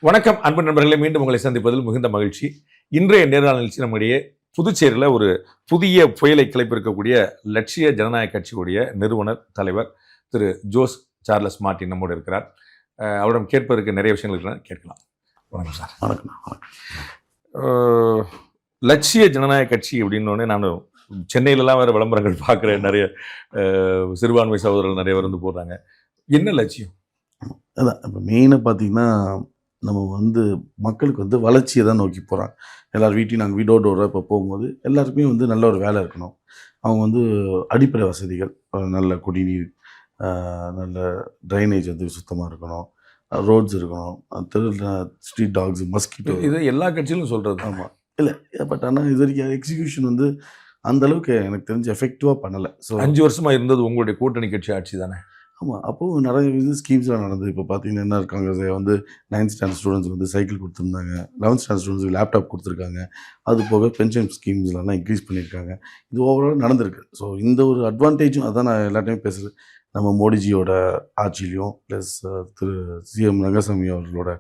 வணக்கம் அன்பு நண்பர்களே, மீண்டும் உங்களை சந்திப்பதில் மிகுந்த மகிழ்ச்சி. இன்றைய நேர்காணல் நிகழ்ச்சி நம்முடைய புதுச்சேரியில் ஒரு புதிய புயலை கிளப்பியிருக்கக்கூடிய லட்சிய ஜனநாயக கட்சியுடைய நிறுவனர் தலைவர் திரு ஜோஸ் சார்லஸ் மார்ட்டின் நம்மோடு இருக்கிறார். அவரிடம் கேட்பதற்கு நிறைய விஷயங்கள் இருக்கலாம், கேட்கலாம். வணக்கம் சார். வணக்கம். லட்சிய ஜனநாயக கட்சி அப்படின்னோடனே நான் சென்னையிலலாம் வேறு விளம்பரங்கள் பார்க்குறேன். நிறைய சிறுபான்மை சகோதரர்கள் நிறைய பேர் வந்து போடுறாங்க. என்ன லட்சியம்? அதான் இப்போ மெயினாக பார்த்தீங்கன்னா, நம்ம மக்களுக்கு வளர்ச்சியை தான் நோக்கி போகிறாங்க. எல்லோரும் வீட்டையும் நாங்கள் வீடோட இப்போ போகும்போது எல்லாருக்குமே நல்ல ஒரு வேலை இருக்கணும். அவங்க அடிப்படை வசதிகள், நல்ல குடிநீர், நல்ல ட்ரைனேஜ் சுத்தமாக இருக்கணும், ரோட்ஸ் இருக்கணும், ஸ்ட்ரீட் டாக்ஸ், மஸ்கிட்டோ, இது எல்லா கட்சியிலும் சொல்கிறது. ஆமாம், இல்லை பட் ஆனால் இது வரைக்கும் எக்ஸிக்யூஷன் அந்தளவுக்கு எனக்கு தெரிஞ்சு எஃபெக்டிவாக பண்ணலை. ஸோ 5 வருஷமாக இருந்தது உங்களுடைய கூட்டணி கட்சி ஆட்சி தானே? ஆமாம், அப்போது நிறைய ஸ்கீம்ஸ்லாம் நடந்தது. இப்போ பார்த்தீங்கன்னா என்ன இருக்காங்க, 9th ஸ்டாண்டர்ட் ஸ்டூடெண்ட்ஸுக்கு சைக்கிள் கொடுத்துருந்தாங்க, 11th ஸ்டாண்டர்ட் ஸ்டூடெண்ட்ஸுக்கு லேப்டாப் கொடுத்துருக்காங்க. அது போக பென்ஷன் ஸ்கீம்ஸ்லாம் இன்க்ரீஸ் பண்ணியிருக்காங்க. இது ஓவரால் நடந்திருக்கு. ஸோ இந்த ஒரு அட்வான்டேஜும் அதான் நான் எல்லாத்தையும் பேசுகிறது. நம்ம மோடிஜியோட ஆட்சியிலையும் ப்ளஸ் திரு சிஎம் ரங்கசாமி அவர்களோட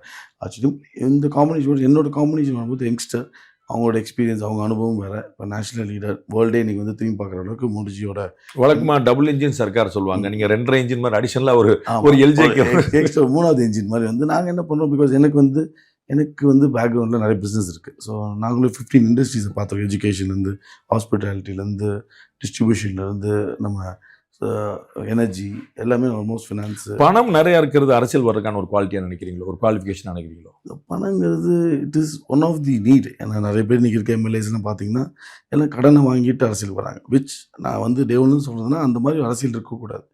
ஆட்சியிலும் இந்த காம்பினேஷன், என்னோடய காம்பினேஷன் வரும்போது யங்ஸ்டர், அவங்களோட எக்ஸ்பீரியன்ஸ், அவங்க அனுபவம் வேறு. இப்போ நேஷனல் லீடர், வேர்ல்டே நீங்கள் திரும்பி பார்க்குற அளவுக்கு மோடிஜியோட வழக்கமாக டபுள் இன்ஜின் சர்க்கார் சொல்லுவாங்க. நீங்கள் 2.5 இன்ஜின் மாதிரி அடிஷனலாக ஒரு எல்ஜேக்கு எக்ஸ்ட்ரா 3வது இன்ஜின் மாதிரி நாங்கள் என்ன பண்ணுறோம், பிகாஸ் எனக்கு பேக்ரவுண்டில் நிறைய பிஸ்னஸ் இருக்குது. ஸோ நாங்களும் 15 இண்டஸ்ட்ரீஸை பார்த்தோம். எஜுகேஷன்லேருந்து, ஹாஸ்பிட்டாலிட்டிலேருந்து, டிஸ்ட்ரிபியூஷன்லேருந்து, நம்ம எனர்ஜி, எல்லாமே ஆல்மோஸ்ட் ஃபினான்ஸ். பணம் நிறையா இருக்கிறது அரசியல் வர்றதுக்கான ஒரு குவாலிட்டியாக நினைக்கிறீங்களோ, ஒரு குவாலிஃபிகேஷன் நினைக்கிறீங்களோ? பணங்கிறது it is one of the need. ஏன்னா நிறைய பேர் இன்றைக்கி இருக்க எம்எல்ஏஸ்லாம் பார்த்தீங்கன்னா எல்லாம் கடனை வாங்கிட்டு அரசியல் வராங்க. விச் நான் டேவல்னு சொல்கிறதுனா அந்த மாதிரி அரசியல் இருக்கக்கூடாது.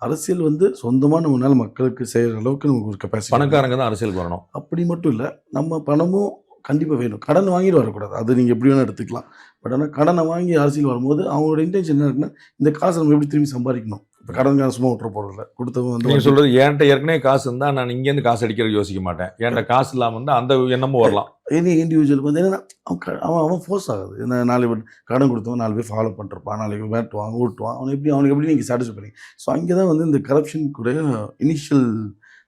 அரசியல் சொந்தமாக நம்மளால் மக்களுக்கு செய்கிற அளவுக்கு நமக்கு ஒரு கெப்பாசிட்டி. பணக்காரங்க தான் அரசியலுக்கு வரணும் அப்படி மட்டும் இல்லை, நம்ம பணமும் கண்டிப்பாக வேணும். கடன் வாங்கிட்டு வரக்கூடாது, அது நீங்கள் எப்படி வேணால் எடுத்துக்கலாம். பட் ஆனால் கடனை வாங்கி அரசியல் வரும்போது அவங்களோட இன்டென்ஷன் என்ன இருக்குன்னா, இந்த காசை நம்ம எப்படி திரும்பி சம்பாதிக்கணும். இப்போ கடன் சும்மா விட்டுற போகிறதில்ல, கொடுத்தவங்க நீங்கள் சொல்கிறது என்கிட்ட ஏற்கனவே காசு இருந்தால் நான் இங்கேருந்து காசு அடிக்கிறது யோசிக்க மாட்டேன். என்கிட்ட காசு இல்லாமல் அந்த எண்ணமும் வரலாம். எனி இண்டிவிஜுவலுக்கு என்னென்னா அவன் ஃபோர்ஸ் ஆகுது. என்ன 4 பேர் கடன் கொடுத்தவன் 4 பேர் ஃபாலோ பண்ணிருப்பான், 4 பேர் வேட்டுவான், ஓட்டுவான். அவனுக்கு எப்படி நீங்கள் சாட்டிஸ்ஃபை பண்ணி. ஸோ அங்கே தான் இந்த கரப்ஷன் கூட இனிஷியல்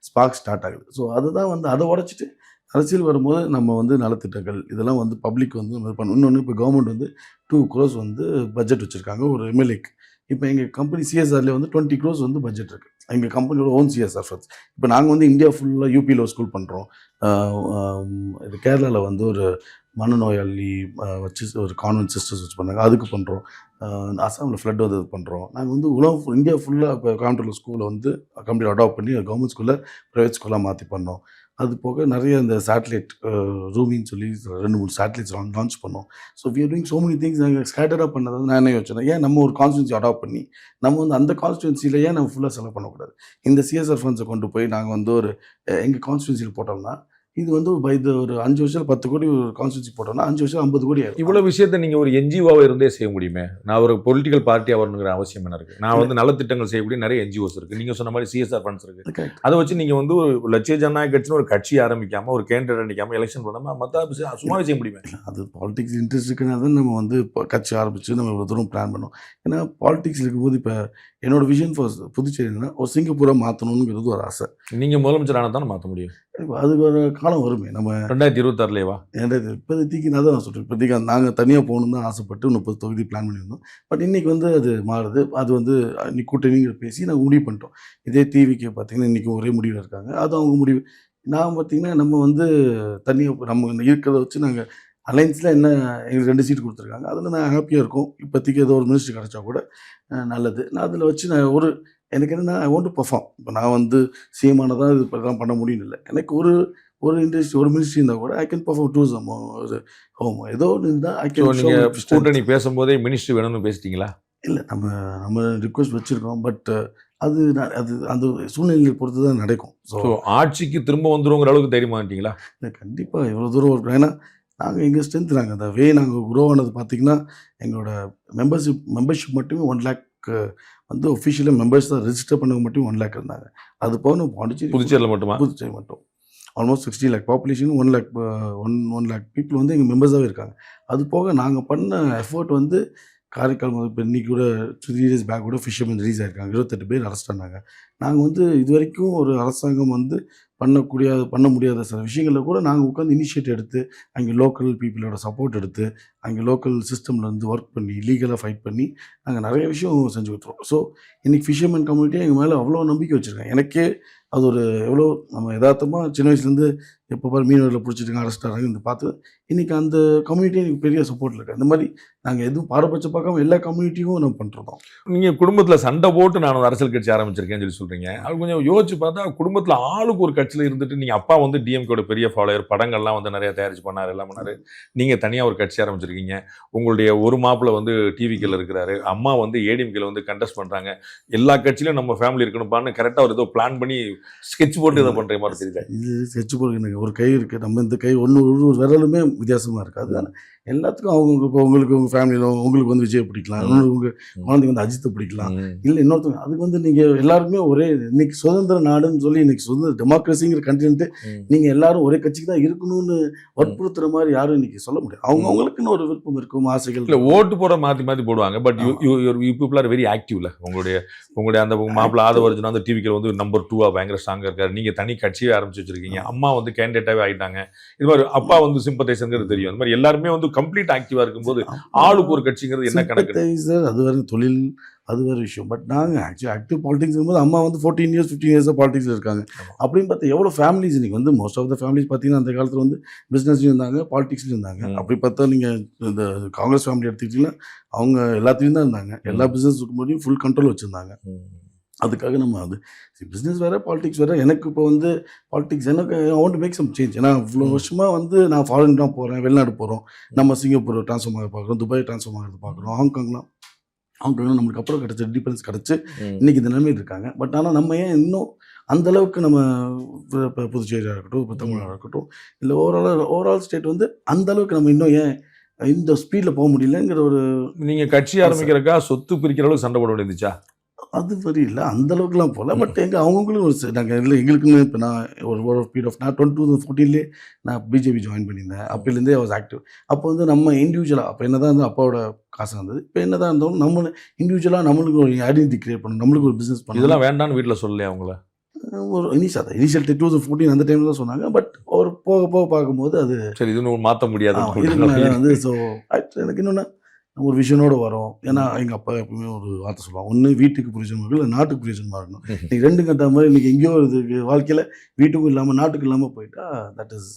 ஸ்பார்க் ஸ்டார்ட் ஆகுது. ஸோ அதுதான் அதை உடச்சிட்டு அரசியல் வரும்போது நம்ம நலத்திட்டங்கள் இதெல்லாம் பப்ளிக் நம்ம பண்ணணும். இன்னொன்று இப்போ கவர்மெண்ட் 2 crores பட்ஜெட் வச்சுருக்காங்க ஒரு எம்எல்ஏக்கு. இப்போ எங்கள் கம்பெனி சிஎஸ்ஆர்லேயே 20 crores பட்ஜெட் இருக்குது. எங்கள் கம்பெனியோட ஓன் சிஎஸ்ஆர் ஃபண்ட்ஸ். இப்போ நாங்கள் இந்தியா ஃபுல்லாக யூபியில் ஒரு ஸ்கூல் பண்ணுறோம். இது கேரளாவில் ஒரு மனநோயாளி வச்சு ஒரு கான்வென்ட் சிஸ்டர்ஸ் வச்சு பண்ணாங்க, அதுக்கு பண்ணுறோம். அசாமில் ஃப்ளட் இது பண்ணுறோம். நாங்கள் உலகம் இந்தியா ஃபுல்லாக இப்போ கோயம்புத்தூர் ஸ்கூலை கம்ப்ளீட் அடாப்ட் பண்ணி கவர்மெண்ட் ஸ்கூலில் ப்ரைவேட் ஸ்கூலாக மாற்றி பண்ணோம். அது போக நிறைய இந்த சேட்டலைட் ரூமின்னு சொல்லி 2-3 சேட்டலைட்ஸ் லான்ச் பண்ணோம். So we are doing so many things. நாங்கள் ஸ்கேட்டராக பண்ணதை நான் என்ன யோசிச்சேன், ஏன் நம்ம ஒரு கான்ஸ்டியூன்சி அடாப்ட் பண்ணி நம்ம அந்த கான்ஸ்டியூன்சியில் ஏன் நம்ம ஃபுல்லாக செலவு பண்ணக்கூடாது. இந்த சிஎஸ்ஆர் ஃபண்ட்ஸை கொண்டு போய் நாங்கள் ஒரு எங்கள் கான்ஸ்டியூன்சியில் போட்டோம்னா இது ஒரு 5 வருஷம் 10 கோடி ஒரு கான்ஸ்டியூன்சி போட்டோம்னா 5 வருஷம் 50 கோடி ஆயிடும். இவ்வளோ விஷயத்தை நீங்கள் ஒரு என்ஜிஓவாக இருந்தே செய்ய முடியுமே. நான் ஒரு பொலிட்டிக்கல் பார்ட்டியாக வரணுங்கிற அவசியம் என்ன இருக்குது? நான் நலத்திட்டங்கள் செய்யக்கூடிய நிறைய என்ஜிஓஸ் இருக்குது. நீங்கள் சொன்ன மாதிரி சிஎஸ்ஆர் ஃபண்ட்ஸ் இருக்குது. அதை வச்சு நீங்கள் ஒரு லட்சிய ஜனநாயக கட்சின்னு ஒரு கட்சி ஆரம்பிக்காமல், ஒரு கேண்டிடேட் அடிக்காமல், எலெக்ஷன் பண்ணாமல் மற்ற சும்மாவே செய்ய முடியுமே. அது பாலிடிக்ஸ் இன்ட்ரெஸ்ட் இருக்குன்னா தான் நம்ம கட்சி ஆரம்பித்து நம்ம இவ்வளோ தூரம் பிளான் பண்ணோம். ஏன்னா பாலிடிக்ஸ் இருக்கும்போது இப்போ என்னோட விஷன் ஃபார் புதுச்சேரினா ஒரு சிங்கப்பூரை மாற்றணுங்கிறது ஒரு ஆசை. நீங்கள் முதலமைச்சர் ஆனால் தானே மாற்ற முடியும். அதுக்கு ஒரு காலம் வருமே. நம்ம 2026 இப்போதைக்கு நான் தான் சொல்கிறேன். இப்போதைக்கு நாங்கள் தனியாக போகணுன்னு தான் ஆசைப்பட்டு 30 தொகுதி பிளான் பண்ணியிருந்தோம். பட் இன்றைக்கி அது மாறுது. அது இன்னைக்கு கூட்டணிங்கிற பேசி நாங்கள் முடிவு பண்ணிட்டோம். இதே டிவிக்கு பார்த்தீங்கன்னா இன்றைக்கி ஒரே முடிவில் இருக்காங்க. அது அவங்க முடிவு. நான் பார்த்தீங்கன்னா நம்ம தனியாக நம்ம இருக்கிறத வச்சு நாங்கள் அலைன்ஸில் என்ன எங்களுக்கு 2 சீட் கொடுத்துருக்காங்க. அதில் நான் ஹாப்பியாக இருக்கும். இப்போதைக்கு ஏதோ ஒரு மினிஸ்டர் கிடச்சா கூட நல்லது. நான் அதில் வச்சு நான் எனக்கு என்னென்னா ஐ வாண்ட் டு பெர்ஃபார்ம். இப்போ நான் சிஎம் ஆனதான் இது தான் பண்ண முடியும் இல்லை. எனக்கு ஒரு இண்டஸ்ட்ரி ஒரு மினிஸ்ட்ரி இருந்தால் கூட I can perform to some ஒரு ஹோம் ஏதோ ஒன்று இருந்தால் ஐ கேன். நீங்கள் கூட்டணி பேசும்போதே மினிஸ்ட்ரி வேணும்னு பேசிட்டீங்களா? இல்லை, நம்ம ரிக்வெஸ்ட் வச்சுருக்கோம். பட் அது அந்த சூழ்நிலையை பொறுத்து தான் நடக்கும். ஸோ ஆட்சிக்கு திரும்ப வந்துருங்கிற அளவுக்கு தைரியமாக மாட்டீங்களா? இல்லை, கண்டிப்பாக இவ்வளோ தூரம் இருக்கும். ஏன்னா நாங்கள் எங்கள் ஸ்ட்ரென்த் நாங்கள் அந்த நாங்கள் குரோ ஆனது பார்த்திங்கன்னா எங்களோட மெம்பர்ஷிப் மட்டுமே 1 lakh ஒஃபிஷியலாக மெம்பர்ஸ் தான் ரெஜிஸ்டர் பண்ணவங்க மட்டும் 1 lakh இருந்தாங்க. அது போக நம்ம புதுச்சேரியில் மட்டும் almost 60 lakh population 1 lakh people எங்கள் மெம்பர்ஸாகவே இருக்காங்க. அது போக நாங்கள் பண்ண எஃபர்ட் காரைக்கால் முதல் இப்போ இன்றைக்கி கூட 3 days பேக் கூட ஃபிஷர்மேன் ரிலீஸ் ஆயிருக்காங்க. 28 பேர் அரெஸ்ட் ஆனாங்க. நாங்கள் வந்து இது வரைக்கும் ஒரு அரசாங்கம் வந்து பண்ண முடியாத சில விஷயங்களில் கூட நாங்கள் உட்காந்து இனிஷியேட் எடுத்து அங்கே லோக்கல் பீப்புளோட சப்போர்ட் எடுத்து அங்கே லோக்கல் சிஸ்டமில் இருந்து ஒர்க் பண்ணி லீகலாக ஃபைட் பண்ணி நாங்கள் நிறைய விஷயம் செஞ்சு கொடுத்துருவோம். ஸோ இன்றைக்கி ஃபிஷர்மேன் கம்யூனிட்டியே எங்கள் மேலே அவ்வளோ நம்பிக்கை வச்சுருக்காங்க. எனக்கே அது ஒரு எவ்வளோ நம்ம யதார்த்தமாக சின்ன வயசுலேருந்து எப்போ பாரு மீனவர்களை பிடிச்சிட்டு அரெஸ்ட் ஆகிறாங்க இந்த பார்த்து இன்றைக்கி அந்த கம்யூனிட்டி எனக்கு பெரிய சப்போர்ட் இருக்குது. அந்த மாதிரி நாங்கள் எதுவும் பாரபட்சம் பார்க்காம எல்லா கம்யூனிட்டியும் நம்ம பண்ணுறோம். நீங்கள் குடும்பத்தில் சண்டை போட்டு நான் ஒரு அரசியல் கட்சி ஆரம்பிச்சிருக்கேன்னு சொல்லி சொல்கிறீங்க. அது கொஞ்சம் யோசிச்சு பார்த்தா குடும்பத்தில் ஆளுக்கு ஒரு கட்சியில் இருந்துட்டு நீங்கள் அப்பா வந்து டிஎம்கேட பெரிய ஃபாலோயர், படங்கள்லாம் வந்து நிறைய தயாரிச்சு பண்ணார், எல்லாம் பண்ணார். நீங்கள் தனியாக ஒரு கட்சி ஆரம்பிச்சிருக்கீங்க. உங்களுடைய ஒரு மாப்பிள்ளை வந்து டிவிக்கில் இருக்கிறாரு, அம்மா வந்து ஏடிஎம்கேல வந்து கண்டெஸ்ட் பண்ணுறாங்க. எல்லா கட்சியிலும் நம்ம ஃபேமிலி இருக்கணும்பான்னு கரெக்டாக ஒரு ஏதோ பிளான் பண்ணி ஸ்கெட்ச் போட்டு இதை பண்ணுற மாதிரி தெரியுது. இது ஸ்கெட்ச் போட்டு எனக்கு ஒரு கை இருக்குது, நம்ம இந்த கை ஒன்று ஒரு விரலுமே வித்தியாசமாக இருக்குது. அதுதானே எல்லாத்துக்கும் அவங்க இப்போ உங்களுக்கு உங்கள் ஃபேமிலியில் உங்களுக்கு வந்து விஜய் பிடிக்கலாம், உங்கள் குழந்தைங்க வந்து அஜித்தை பிடிக்கலாம், இல்லை இன்னொருத்தவங்க அதுக்கு வந்து நீங்கள் எல்லாருக்குமே ஒரே இன்னைக்கு சுதந்திர நாடுன்னு சொல்லி இன்னைக்கு சுதந்திர டெமோக்ரஸிங்கிற கண்ட்ரின்ட்டு நீங்கள் எல்லாரும் ஒரே கட்சிக்கு தான் இருக்கணும்னு வற்புறுத்துற மாதிரி யாரும் இன்னைக்கு சொல்ல முடியாது. அவங்களுக்குன்னு ஒரு விருப்பம் இருக்கும், ஆசைகள். இல்லை ஓட்டு போட மாற்றி மாற்றி போடுவாங்க. But you people are very ஆக்டிவ்ல. உங்களுடைய அந்த மாப்பிள்ளை ஆதவர்ஜுனா அந்த டிவிக்கில் வந்து நம்பர் 2 பயங்கர ஸ்ட்ராங்காக இருக்காரு. நீங்கள் தனி கட்சியே ஆரம்பிச்சு வச்சிருக்கீங்க. அம்மா வந்து கேண்டிடேட்டாகவே ஆகிட்டாங்க. இது மாதிரி அப்பா வந்து சிம்பத்தைசருங்கிறது தெரியும். அந்த மாதிரி எல்லாருமே வந்து கம்ப்ளீட் ஆக்டிவா இருக்கும்போது ஆளுக்கு ஒரு கட்சிங்கிறது என்ன கணக்கு? அது வேற தொழில், அது வேறு விஷயம். பட் நாங்கள் ஆக்சுவலி ஆக்டிவ் பாலிடிக்ஸ் இருக்கும்போது அம்மா வந்து 14 years 15 years பாலிடிக்ஸில் இருக்காங்க. அப்படின்னு பார்த்தா எவ்வளோ ஃபேமிலிஸ் இன்றைக்கி வந்து மோஸ்ட் ஆஃப் த ஃபேமிலிஸ் பார்த்தீங்கன்னா அந்த காலத்தில் வந்து பிஸ்னஸ்லையும் இருந்தாங்க, பாலிடிக்ஸ்லையும் இருந்தாங்க. அப்படி பார்த்தா நீங்கள் இந்த காங்கிரஸ் ஃபேமிலி எடுத்துக்கிட்டிங்கன்னா அவங்க எல்லாத்துலேயும் தான் இருந்தாங்க. எல்லா பிஸ்னஸ் முடியும் ஃபுல் கண்ட்ரோல் வச்சுருந்தாங்க. அதுக்காக நம்ம அது பிஸ்னஸ் வேறு பாலிடிக்ஸ் வேறு. எனக்கு இப்போ வந்து பாலிடிக்ஸ் எனக்கு I want to make some change. ஏன்னா இவ்வளோ வருஷமாக வந்து நான் ஃபாரின் தான் போகிறேன், வெளிநாடு போகிறோம், நம்ம சிங்கப்பூர் ட்ரான்ஸ்ஃபார்ம் ஆக பார்க்குறோம், துபாய் ட்ரான்ஸ்ஃபார்ம் ஆகிறது பார்க்குறோம், ஹாங்காங்லாம் நம்மளுக்கு அப்புறம் கிடச்ச இண்டிபெண்டன்ஸ் கிடச்சி இன்றைக்கி இந்த நிலைமையில் இருக்காங்க. பட் ஆனால் நம்ம ஏன் இன்னும் அந்தளவுக்கு நம்ம இப்போ புதுச்சேரியாக இருக்கட்டும், இப்போ தமிழ்நாடு இருக்கட்டும், இல்லை ஓவரால் ஸ்டேட் வந்து அந்தளவுக்கு நம்ம இன்னும் ஏன் இந்த ஸ்பீடில் போக முடியலங்கிற ஒரு. நீங்கள் கட்சி ஆரம்பிக்கிறக்கா சொத்து பிரிக்கிற அளவுக்கு சண்டை போட வேண்டியதுச்சா? அது வரி இல்லை, அந்தளவுக்குலாம் போகல. பட் அவங்களும் ஒரு நாங்கள் இல்லை எங்களுக்குன்னு இப்போ நான் ஒரு பீரியட் ஆஃப் நான் 2014 நான் பிஜேபி ஜாயின் பண்ணியிருந்தேன். அப்போலேருந்தே வாஸ் ஆக்டிவ். அப்போ வந்து நம்ம இண்டிவிஜுவலாக அப்போ என்ன தான் வந்து அப்பாவோட காசு இருந்தது. இப்போ என்ன தான் இருந்தாலும் நம்ம இண்டிவிஜுவலாக நம்மளுக்கு ஒரு ஐடென்டிட்டி கிரியேட் பண்ணணும், நம்மளுக்கு ஒரு பிஸ்னஸ் பண்ணணும். இதெல்லாம் வேண்டான்னு வீட்டில் சொல்லலையா அவங்கள? ஒரு இனிஷியல் 2014 அந்த டைமில் தான் சொன்னாங்க. பட் ஒரு போக போக பார்க்கும்போது அது சரி இது மாற்ற முடியாது வந்து. ஸோ எனக்கு இன்னொன்று ஒரு விஷனோடு வரோம். ஏன்னா எங்கள் அப்பா எப்பவுமே ஒரு வார்த்தை சொல்லுவாங்க, ஒன்று வீட்டுக்கு பிரயோஜனமாக இல்லை நாட்டுக்கு பிரயோஜனமாக இருக்கணும். இன்றைக்கி ரெண்டு கட்ட மாதிரி இன்றைக்கி எங்கேயோ இதுக்கு வாழ்க்கையில் வீட்டுக்கும் இல்லாமல் நாட்டுக்கும் இல்லாமல் போயிட்டா தட் இஸ்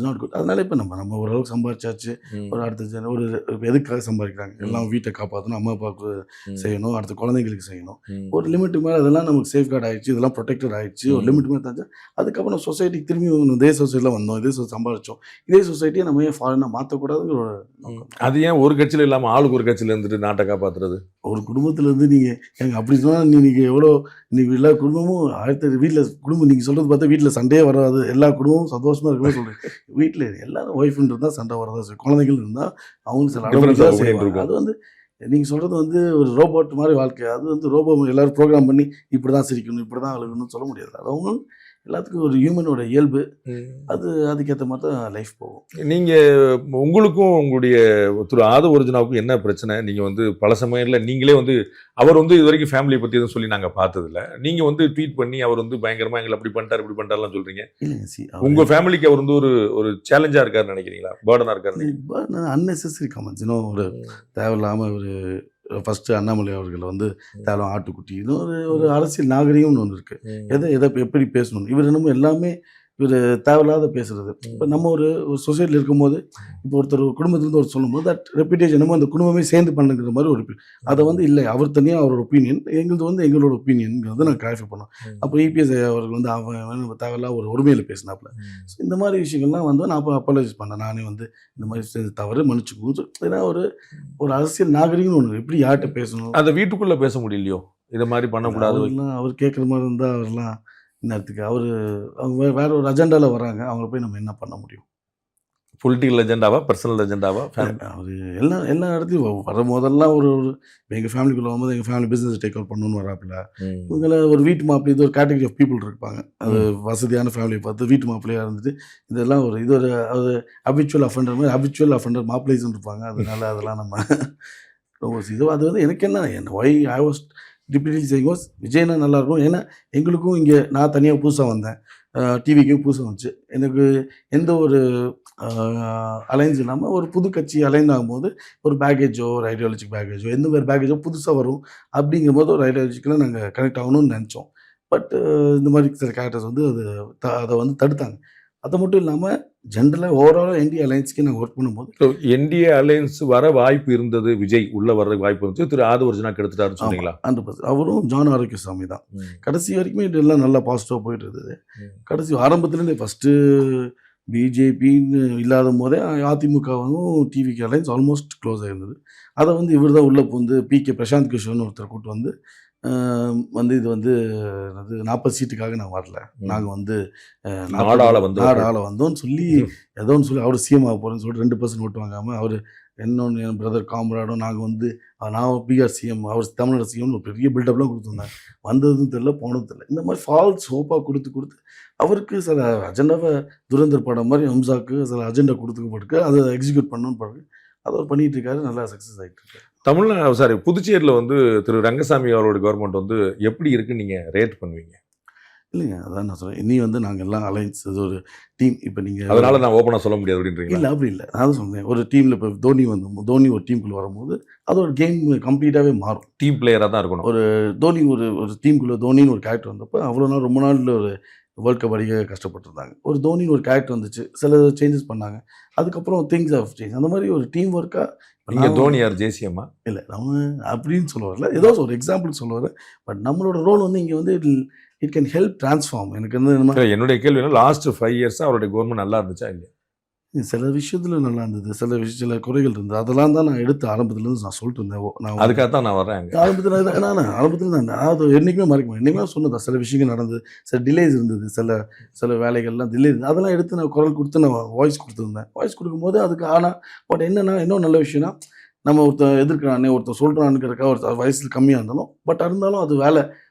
நாட் குட். அதனால இப்போ நம்ம ஓரளவுக்கு சம்பாதிச்சாச்சு. ஒரு அடுத்த ஒரு எதுக்காக சம்பாதிக்கிறாங்க, எல்லாம் வீட்டை காப்பாற்றணும், அம்மா அப்பாவுக்கு செய்யணும், அடுத்த குழந்தைங்களுக்கு செய்யணும். ஒரு லிமிட்டுக்கு மேலே அதெல்லாம் நமக்கு சேஃப் கார்டு ஆகிடுச்சு, இதெல்லாம் ப்ரொடெக்டட் ஆகிடுச்சு. ஒரு லிமிட் மேலே தாச்சு. அதுக்கப்புறம் சொசைட்டிக்கு திரும்பி இதே சொசைட்டியில் வந்தோம், இதே சம்பாதிச்சோம், இதே சொசைட்டியை நம்ம ஏன் ஃபாரினாக மாற்றக்கூடாதுங்கிற ஒரு. அது ஏன் ஒரு கட்சியில் இல்லாமல் ஆளுக்கு ஒரு கட்சியில் இருந்துட்டு நாட்டை காப்பாற்றுறது? ஒரு குடும்பத்துலேருந்து நீங்கள் எங்கள் அப்படி சொன்னால் நீங்கள் எவ்வளோ நீங்கள் எல்லா குடும்பமும் வீட்டில் குடும்பம் நீங்கள் சொல்கிறது பார்த்தா வீட்டில் சண்டையே வராது, எல்லா குடும்பமும் சந்தோஷமாக இருக்கவே சொல்கிறேன். வீட்டில் எல்லாரும் ஒய்ஃப்னு இருந்தால் சண்டை வரதா செய்யும், குழந்தைகள் இருந்தால் அவங்களுக்கு சில அடம்புதான் செய்வாங்க. அது வந்து நீங்கள் சொல்கிறது வந்து ஒரு ரோபோட் மாதிரி வாழ்க்கை. அது வந்து ரோபோ எல்லோரும் ப்ரோக்ராம் பண்ணி இப்படி தான் சிரிக்கணும், இப்படி தான் அழுகணும்னு சொல்ல முடியாது. அது அவங்க எல்லாத்துக்கும் ஒரு ஹியூமனோட இயல்பு, அது அதுக்கேற்ற மாதிரி தான் லைஃப் போகும். நீங்கள் உங்களுக்கும் உங்களுடைய திரு ஆதவர்ஜுனாவுக்கும் என்ன பிரச்சனை? நீங்கள் வந்து பல சமயத்தில் நீங்களே வந்து அவர் வந்து இது வரைக்கும் ஃபேமிலியை பற்றி எதுவும் சொல்லி நாங்கள் பார்த்ததில்ல. நீங்கள் வந்து ட்வீட் பண்ணி அவர் வந்து பயங்கரமாக எங்களை அப்படி பண்ணிட்டார் இப்படி பண்ணிட்டார்லாம் சொல்கிறீங்க. உங்கள் ஃபேமிலிக்கு அவர் வந்து ஒரு சேலஞ்சாக இருக்காருன்னு நினைக்கிறீங்களா, பேர்டனாக இருக்காரு? அன்னெசரி கமெண்ட்ஸ், இன்னும் ஒரு தேவையில்லாமல் ஒரு ஃபஸ்ட்டு அண்ணாமலை அவர்கள் வந்து தேவை ஆட்டுக்குட்டி, இன்னும் ஒரு அரசியல் நாகரிகம்னு ஒன்று இருக்குது. எதை எப்படி பேசணும், இவர் என்னமோ எல்லாமே இவர் தேவையில்லாத பேசுகிறது. இப்போ நம்ம ஒரு சொசைட்டியில் இருக்கும்போது இப்போ ஒருத்தர் குடும்பத்துலேருந்து ஒரு சொல்லும்போது தட் ரெப்யூட்டேஷன் என்னமோ அந்த குடும்பமே சேர்ந்து பண்ணுங்கிற மாதிரி ஒரு அதை வந்து இல்லை, அவர் தனியாக அவரோட ஒப்பீனியன், எங்களது வந்து எங்களோட ஒப்பீனியன்ங்கிறது நான் கிளாரிஃபை பண்ணோம். அப்போ இபிஎஸ் அவர்கள் வந்து அவன் தேவையில்லா ஒரு உரிமையில் பேசினாப்புல. ஸோ இந்த மாதிரி விஷயங்கள்லாம் வந்து நான் அப்போ அப்பாலஜைஸ் பண்ணேன். நானே வந்து இந்த மாதிரி தவறு மன்னிச்சுக்கணும். ஏன்னா ஒரு அரசியல் நாகரிகம்னு ஒன்று, எப்படி யார்கிட்ட பேசணும், அதை வீட்டுக்குள்ளே பேச முடியலையோ, இதை மாதிரி பண்ணக்கூடாது. அவர் கேட்குற மாதிரி இருந்தால் அவர்லாம் இந்நேரத்துக்கு அவங்க வேற ஒரு அஜெண்டாவில் வராங்க, அவங்கள போய் நம்ம என்ன பண்ண முடியும்? Political அஜெண்டாவா, personal அஜெண்டாவா? அவர் எல்லா இடத்துலையும் வரும்போதெல்லாம் ஒரு எங்கள் ஃபேமிலிக்குள்ளே வரும்போது எங்கள் ஃபேமிலி பிஸ்னஸ் டேக் அவுட் பண்ணணும்னு வராப்பில்ல. இவங்கள ஒரு வீட்டு மாப்பிள்ளை, இது ஒரு கேட்டகரி ஆஃப் பீப்புள் இருப்பாங்க. அது வசதியான ஃபேமிலியை பார்த்து வீட்டு மாப்பிள்ளையாக இருந்துட்டு இதெல்லாம் இது ஒரு ஹபிச்சுவல் அஃபெண்டர் மாதிரி ஹபிச்சுவல் அஃபெண்டர் மாப்பிள்ளைஸ்ன்னு இருப்பாங்க. அதனால அதெல்லாம் நம்ம இது அது வந்து எனக்கு என்ன why I was repeatedly saying was விஜய்னா நல்லாயிருக்கும். ஏன்னா எங்களுக்கும் இங்கே நான் தனியாக புதுசாக வந்தேன். டிவிக்கும் புதுசாக வந்துச்சு. எனக்கு எந்த ஒரு அலைன்ஸ் இல்லாமல் ஒரு புது கட்சி அலைன் ஆகும்போது ஒரு பேக்கேஜோ, ஒரு ஐடியாலஜிக் பேக்கேஜோ, எந்த மாதிரி பேக்கேஜோ புதுசாக வரும் அப்படிங்கும்போது ஒரு ஐடியாலஜிக்கலாக நாங்கள் கனெக்ட் ஆகணும்னு நினச்சோம். பட் இந்த மாதிரி சில கேரக்டர்ஸ் வந்து அதை வந்து தடுத்தாங்க. அது மட்டும் இல்லாமல் ஜென்ரலாக ஓவராலாக என்டிஏ அலைன்ஸ்க்கு நாங்கள் ஒர்க் பண்ணும்போது ஸோ என்டிஏ அலையன்ஸ் வர வாய்ப்பு இருந்தது, விஜய் உள்ள வர வாய்ப்பு இருந்துச்சு, திரு ஆதவர்ஜுனா கெடுத்துட்டாருன்னு சொன்னீங்களா? 100% அவரும் ஜான் ஆரோக்கியசாமி தான். கடைசி வரைக்குமே இதெல்லாம் நல்லா பாசிட்டிவாக போயிட்டு இருந்தது. கடைசி ஆரம்பத்துலேருந்தே ஃபஸ்ட்டு பிஜேபின்னு இல்லாத போதே அதிமுகவும் டிவிக்கு அலைன்ஸ் ஆல்மோஸ்ட் க்ளோஸ் ஆகிருந்தது. அதை வந்து இவர் தான் உள்ளே வந்து பிகே பிரசாந்த் கிஷோர்னு ஒருத்தர் கூட்டு வந்து வந்து இது வந்து என்னது 40 சீட்டுக்காக நான் வரல, நாங்கள் வந்து நாடாள வந்தோம்னு சொல்லி ஏதோ ஒன்று சொல்லி அவர் சிஎம் ஆக போகிறேன்னு சொல்லிட்டு 2% ஓட்டு வாங்காமல் அவர் இன்னொன்று என் பிரதர் காம்ராடும் நாங்கள் வந்து நான் பீகார் சிஎம், அவர் தமிழ்நாடு சிஎம்னு ஒரு பெரிய பில்டப்லாம் கொடுத்துருந்தாங்க. வந்ததும் தெரில, போனதும் தெரில. இந்த மாதிரி ஃபால்ஸ் ஹோப்பாக கொடுத்து அவருக்கு சில அஜெண்டாவை துரந்தர் படம் மாதிரி ஹம்சாக்கு சில அஜெண்டா கொடுத்துக்கப்பட்டு அதை எக்ஸிக்யூட் பண்ணணும்னு பிறகு அதை அவர் பண்ணிகிட்டு இருக்காரு. நல்லா சக்ஸஸ் ஆகிட்டு இருக்காரு. தமிழ்நாடு சாரி புதுச்சேரியில் வந்து திரு ரங்கசாமி அவரோட கவர்மெண்ட் வந்து எப்படி இருக்குன்னு நீங்கள் ரேட் பண்ணுவீங்க? இல்லைங்க, அதான் நான் சொல்கிறேன். இனி வந்து நாங்கள் எல்லாம் அலைன்ஸ் இது ஒரு டீம். இப்போ நீங்கள் அதனால நான் ஓப்பனாக சொல்ல முடியாது அப்படின்றீங்க? இல்லை, அப்படி இல்லை. நான் தான் சொன்னேன், ஒரு டீமில் இப்போ தோனி ஒரு டீமுக்குள்ளே வரும்போது அது ஒரு கேம் கம்ப்ளீட்டாகவே மாறும். டீம் பிளேயராக தான் இருக்கணும். ஒரு தோனி ஒரு டீமுக்குள்ளே தோனின்னு ஒரு கேரக்டர் வந்தப்போ அவ்வளோ நாள் ரொம்ப நாள் ஒரு வேர்ல்ட் கப் அடிக்க கஷ்டப்பட்டுருந்தாங்க. ஒரு தோனின்னு ஒரு கேரக்டர் வந்துச்சு, சில சேஞ்சஸ் பண்ணாங்க, அதுக்கப்புறம் திங்ஸ் ஆஃப் சேஞ்ச். அந்த மாதிரி ஒரு டீம் ஒர்க்காக நீங்கள் தோனி யார் ஜேசிஎம்மா? இல்லை, நம்ம அப்படின்னு சொல்ல வரல, ஏதோ ஒரு எக்ஸாம்பிள் சொல்ல வரேன். பட் நம்மளோட ரோல் வந்து இங்கே வந்து இட் கேன் ஹெல்ப் டிரான்ஸ்ஃபார்ம். எனக்கு வந்து என்னுடைய கேள்வி லாஸ்ட் 5 இயர்ஸாக அவருடைய கவர்மெண்ட் நல்லா இருந்துச்சா இல்லையா? சில விஷயத்தில் நல்லா இருந்தது, சில குறைகள் இருந்தது. அதெல்லாம் தான் நான் எடுத்து ஆரம்பத்துலேருந்து நான் சொல்லிட்டு இருந்தேன். நான் அதுக்காக தான் நான் வரேன். ஆரம்பத்தில் தான் அது என்றைக்குமே மறைக்க என்றைக்குமே சொன்னதான். சில விஷயங்கள் நடந்தது, சில டிலேஸ் இருந்தது, சில வேலைகள்லாம் டிலே இருந்தது. அதெல்லாம் எடுத்து நான் குரல் கொடுத்து நான் வாய்ஸ் கொடுத்துருந்தேன். வாய்ஸ் கொடுக்கும்போது அதுக்கு ஆனால் பட் என்னென்னா இன்னும் நல்ல விஷயம்னா நம்ம ஒருத்தர் எதிர்க்கிறானே, ஒருத்தர் சொல்கிறானுங்கிறக்கா ஒரு வயசில் கம்மியாக இருந்தாலும் பட் இருந்தாலும் அது வேலை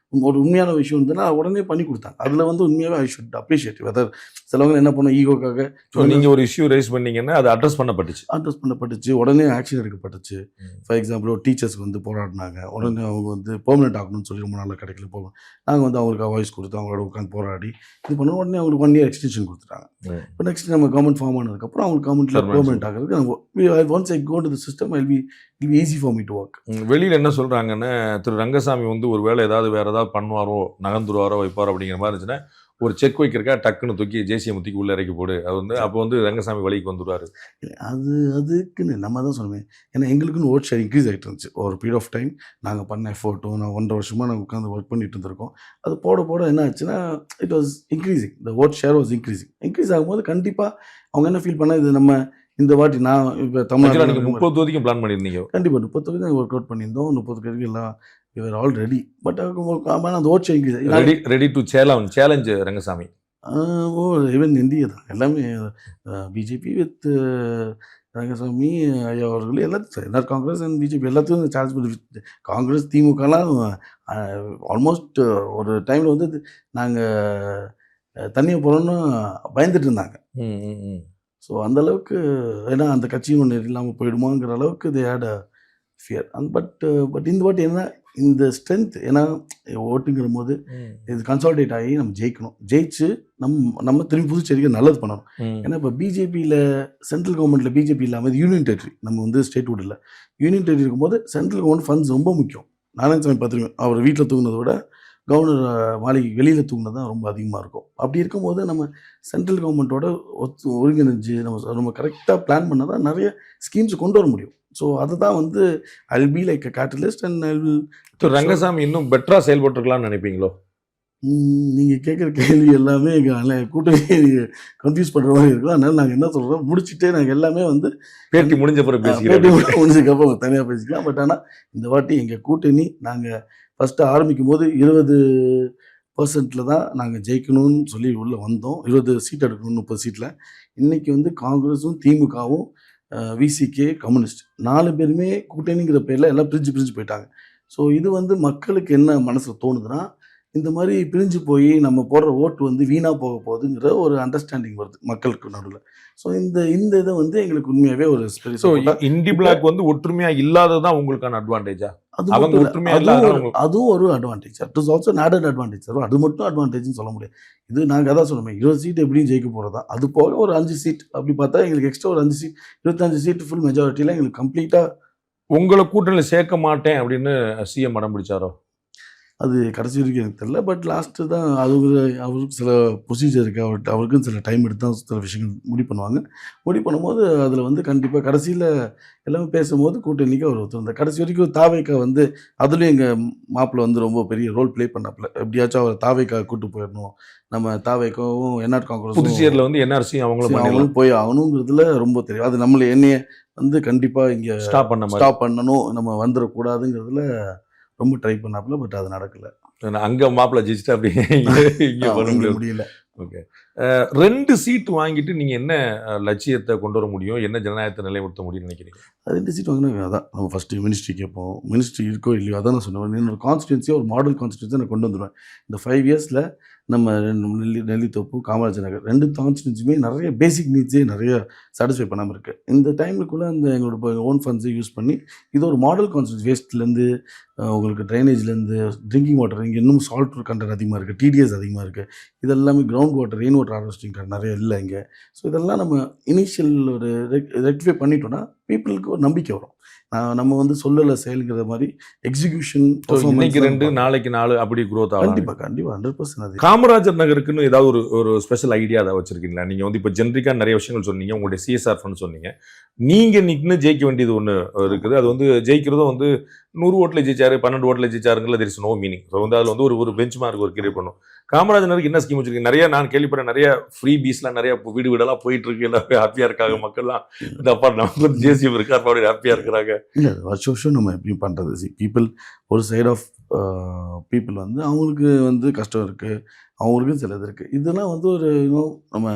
ஒரு உண்மையான விஷயம் இருந்ததுன்னா உடனே பண்ணி கொடுத்தாங்க. அதில் வந்து உண்மையாகவே ஐ ஷுட் அப்ரிஷியேட். வெதர் சிலவங்க என்ன பண்ணோம் ஈகோக்காக. நீங்கள் ஒரு இஷ்யூ ரைஸ் பண்ணீங்கன்னா அது அட்ரஸ் பண்ணப்பட்டுச்சு, உடனே ஆக்ஷன் எடுக்கப்பட்டுச்சு. ஃபார் எக்ஸாம்பிள் ஒரு டீச்சர்ஸ்க்கு வந்து போராடினாங்க, உடனே அவங்க வந்து பெர்மனெண்ட் ஆகணும்னு சொல்லி ரொம்ப நாளில் கிடைக்கல போகணும். நாங்கள் வந்து அவங்களுக்கு வாய்ஸ் கொடுத்து அவங்களோட உட்காந்து போராடி இது பண்ணோம். உடனே அவங்களுக்கு 1 year எக்ஸ்டென்ஷன் கொடுத்துட்டாங்க. இப்போ நெக்ஸ்ட் நம்ம கவர்மெண்ட் ஃபார்ம் ஆனதுக்கப்புறம் அவங்களுக்கு கவர்மெண்ட்டில் பெர்மனெண்ட் ஆகிறதுக்கு நம்ம once I go to the system I will be easy for me to work. வெளியில் என்ன சொல்கிறாங்கன்னா, திரு ரங்கசாமி வந்து ஒரு வேலை வேறு ஏதாவது பண்ணுவாரோ, நகர்ந்துருவாரோ, வைப்பாரோ அப்படிங்கிற மாதிரி இருந்துச்சுன்னா ஒரு செக் வைக்கிறக்கா டக்குன்னு தூக்கி ஜேசிஎம் தூக்கி உள்ளே இறக்கி போடு, அது வந்து அப்போ வந்து ரங்கசாமி வழிக்கு வந்துடுவார். அதுக்குன்னு நம்ம தான் சொல்லுவேன். ஏன்னா எங்களுக்குன்னு ஓட் ஷேர் இன்க்ரீஸ் ஆகிட்டு இருந்துச்சு ஒரு பீரியட் ஆஃப் டைம். நாங்கள் பண்ண எஃபோர்ட்டும் நான் 1.5 வருஷமாக நாங்கள் உட்காந்து ஒர்க் பண்ணிட்டு இருந்திருக்கோம். அது போட என்ன ஆச்சுன்னா it was increasing, the vote share was increase ஆகும்போது கண்டிப்பாக அவங்க என்ன ஃபீல் பண்ணால் இது நம்ம இந்த வாட்டி நான் இப்போ தமிழ்நாட்டில் 30 தொகுதிக்கும் பிளான் பண்ணியிருந்தீங்க. கண்டிப்பாக 30 தொகுதி நாங்கள் ஒர்க் அவுட் பண்ணியிருந்தோம். 30 தொகுதிக்கு எல்லாம் யூஆர் ஆல் ரெடி. பட் அந்த vote share ready to challenge Rangasamy. Even India தான் எல்லாமே பிஜேபி வித் ரங்கசாமி ஐயா அவர்கள் எல்லாரும் காங்கிரஸ் அண்ட் பிஜேபி எல்லாத்துக்கும் சார்ஜ் பண்ணி காங்கிரஸ் திமுகலாம் ஆல்மோஸ்ட் ஒரு டைமில் வந்து நாங்கள் தண்ணியை போகிறோன்னு பயந்துட்டு இருந்தாங்க. ஸோ அந்தளவுக்கு ஏன்னா அந்த கட்சியும் ஒன்று இல்லாமல் போயிடுமாங்கிற அளவுக்கு they had a fear. But இந்த வாட்டி என்ன இந்த ஸ்ட்ரென்த், ஏன்னா ஓட்டுங்கிற போது இது கன்சாலிடேட் ஆகி நம்ம ஜெயிச்சு நம்ம திரும்பி புதுச்சேரிக்கு நல்லது பண்ணணும். ஏன்னா இப்போ பிஜேபியில் சென்ட்ரல் கவர்மெண்ட்டில் பிஜேபி இல்லாமல் யூனியன் டெரிட்டரி, நம்ம வந்து ஸ்டேட் வுட் இல்லை, யூனியன் டெரிட்டரி இருக்கும்போது சென்ட்ரல் கவர்மெண்ட் ஃபண்ட்ஸ் ரொம்ப முக்கியம். நாராயணசாமி பார்த்துருக்கோம், அவர் வீட்டில் தூங்கினதை விட கவர்னர் மாளிகை வெளியில் தூங்கினது தான் ரொம்ப அதிகமாக இருக்கும். அப்படி இருக்கும்போது நம்ம சென்ட்ரல் கவர்மெண்ட்டோட ஒருங்கிணைஞ்சு நம்ம கரெக்டாக பிளான் பண்ணால் தான் நிறைய ஸ்கீம்ஸ் கொண்டு வர முடியும். ஸோ அதுதான் வந்து ஐ will be like a catalyst and I will. Rangasamy இன்னும் பெட்டராக செயல்பட்டுருக்கலாம்னு நினைப்பீங்களோ? நீங்கள் கேட்குற கேள்வி எல்லாமே எங்கள் கூட்டணி கன்ஃபியூஸ் பண்ணுற மாதிரி இருக்கும். அதனால் நாங்கள் என்ன சொல்கிறோம், முடிச்சுட்டே நாங்கள் எல்லாமே வந்து பேட்டி முடிஞ்ச பிறகு முடிஞ்சதுக்கப்புறம் தனியாக பேசிக்கலாம். பட் ஆனால் இந்த வாட்டி எங்கள் கூட்டணி நாங்கள் ஃபஸ்ட்டு ஆரம்பிக்கும் போது 20% தான் நாங்கள் ஜெயிக்கணும்னு சொல்லி உள்ளே வந்தோம். 20 சீட் எடுக்கணும் 30 சீட்டில். இன்றைக்கி வந்து காங்கிரஸும் திமுகவும் விசிகே கம்யூனிஸ்ட் 4 பேருமே கூட்டணிங்கிற பேரில் எல்லாம் பிரிஞ்சு போயிட்டாங்க. ஸோ இது வந்து மக்களுக்கு என்ன மனசில் தோணுதுன்னா இந்த மாதிரி பிரிஞ்சு போய் நம்ம போடுற ஓட்டு வந்து வீணாக போக போகுதுங்கிற ஒரு அண்டர்ஸ்டாண்டிங் வருது மக்களுக்கு நடுவில். ஸோ இந்த இதை வந்து எங்களுக்கு உண்மையாகவே ஒரு ஸோ ஸ்பெரிய இண்டி பிளாக் வந்து ஒற்றுமையா இல்லாததான் உங்களுக்கான அட்வான்டேஜா? அது அவங்க மட்டும் இல்ல. ஒற்றுமையா இல்லாதனால உங்களுக்கு அதுவும் ஒரு advantage. It is also an added advantage sir. அது மட்டும் அட்வான்டேஜ்னு சொல்ல முடியாது. இது நாங்க அதான் சொன்னோமே 20 சீட் எப்படியும் ஜெயிக்க போறது தான். அது போக ஒரு 5 சீட் அப்படி பார்த்தா எங்களுக்கு எக்ஸ்ட்ரா ஒரு 5 சீட் 25 சீட் ஃபுல் மெஜாரிட்டில எங்களுக்கு கம்ப்ளீட்டா உங்களை கூட்டணியில சேர்க்க மாட்டேன் அப்படின்னு சிஎம் அடம் பிடிச்சாரோ? அது கடைசி வரைக்கும் எனக்கு தெரியல. பட் லாஸ்ட்டு தான் அது அவருக்கு சில ப்ரொசீஜர் இருக்குது. அவருக்கும் சில டைம் எடுத்து தான் சில விஷயங்கள் முடிவு பண்ணுவாங்க. முடிவு பண்ணும்போது அதில் வந்து கண்டிப்பாக கடைசியில் எல்லாமே பேசும்போது கூட்டணிக்கு அவர் ஒத்துருந்தார். கடைசி வரைக்கும் தாவேக்கா வந்து அதுலேயும் எங்கள் மாப்பிள்ளை வந்து ரொம்ப பெரிய ரோல் ப்ளே பண்ணாப்புல. எப்படியாச்சும் அவர் தாவேக்கா கூட்டு போயிடணும். நம்ம தாவேக்காவும் என்ஆர் காங்கிரஸும் புதுச்சேரியில வந்து என்ஆர்சி அவங்களும் பண்ணிடலாம், அவங்களும் போய் ஆகணுங்கிறதுல ரொம்ப தெரியும். அது நம்மளை என்னைய வந்து கண்டிப்பாக இங்கே ஸ்டாப் பண்ண மாதிரி. ஸ்டாப் பண்ணணும், நம்ம வந்துடக்கூடாதுங்கிறதுல ரொம்ப ட்ரை பண்ணாப்புல. பட் அது நடக்கல. அங்க மாப்பிள்ள ஜெயிச்சுட்டு அப்படி இங்க பண்ண இங்க முடியாது. முடியல. ஓகே. 2 சீட் வாங்கிட்டு நீங்க என்ன லட்சியத்தை கொண்டு வர முடியும்? என்ன ஜனநாயகத்தை நிலைநிறுத்த முடியும்னு நினைக்கிறீங்க? அது 2 சீட் வாங்கினா அதான் நம்ம ஃபஸ்ட்டு மினிஸ்ட்ரி கேட்போம். மினிஸ்ட்ரி இருக்கோ இல்லையோ அதான் நான் சொன்னேன். என்னோட கான்ஸ்டிட்யூன்சியாக ஒரு மாடல் கான்ஸ்டிட்யூன்சியாக நான் கொண்டு வந்துடுவேன். இந்த 5 இயர்ஸில் நம்ம நெல்லித்தோப்பு, காமராஜர் நகர் 2 கான்ஸ்டிட்யூன்சியுமே நிறைய பேசிக் நீட்ஸே நிறைய சாட்டிஸ்ஃபை பண்ணாமல் இருக்குது. இந்த டைமுக்குள்ளே அந்த எங்களோட ஓன் ஃபண்ட்ஸை யூஸ் பண்ணி இது ஒரு மாடல் கான்ஸ்டிட்யூன்சி. வேஸ்ட்லேருந்து உங்களுக்கு ட்ரைனேஜ்லேருந்து ட்ரிங்கிங் வாட்டர் இங்கே இன்னும் சால்ட் கண்டென்ட் அதிகமாக இருக்குது, டிடிஎஸ் அதிகமாக இருக்குது. இதெல்லாமே ground water rain water harvesting நிறைய இல்லை இங்கே. ஸோ இதெல்லாம் நம்ம இனிஷியல் ஒரு ரெக்டிஃபை பண்ணிட்டோம்னா பீப்புளுக்கு ஒரு நம்பிக்கை வரும். நம்ம வந்து சொல்லலை செயல்கிற மாதிரி எக்ஸிக்யூஷன் இன்னைக்கு 2 நாளைக்கு 4 அப்படி growth ஆகும். கண்டிப்பாக கண்டிப்பாக 100% அது. காமராஜர் நகருக்குன்னு ஏதாவது ஒரு ஸ்பெஷல் ஐடியா ஏதாவது வச்சிருக்கீங்களா? நீங்க வந்து இப்போ ஜென்ரிக்கா நிறைய விஷயங்கள் சொன்னீங்க, உங்களுடைய சிஎஸ்ஆர் ஃபண்ட் சொன்னீங்க. நீங்க நின்று ஜெயிக்க வேண்டியது ஒன்று இருக்குது. அது வந்து ஜெயிக்கிறதும் வந்து 100 ஓட்டில் ஜெயிச்சாரு, 12 ஓட்டில் ஜெயிச்சாருங்களா, there is no meaning. So வந்து அதில் வந்து ஒரு பெஞ்ச் மார்க் ஒரு கிரியேட் பண்ணும். காமராஜர் நகருக்கு என்ன ஸ்கீம் வச்சிருக்கீங்க? நிறைய நான் கேள்விப்படுறேன், நிறைய ஃப்ரீ பீஸ்லாம் நிறைய வீடு வீடெல்லாம் போயிட்டு இருக்கு, எல்லாமே ஹாப்பியா இருக்காங்க மக்கள்லாம். இந்த அப்பா நமக்கு வந்து ஜேசிஎம் இருக்கு, அப்பா ஹாப்பியா இருக்கிறாங்க. இல்லை வருஷம் வருஷம் நம்ம எப்படியும் பண்ணுறது பீப்புள் ஒரு சைட் ஆஃப் பீப்புள் வந்து அவங்களுக்கு வந்து கஷ்டம் இருக்குது, அவங்களுக்கும் சில இது இருக்குது. இதெல்லாம் வந்து ஒரு இன்னும் நம்ம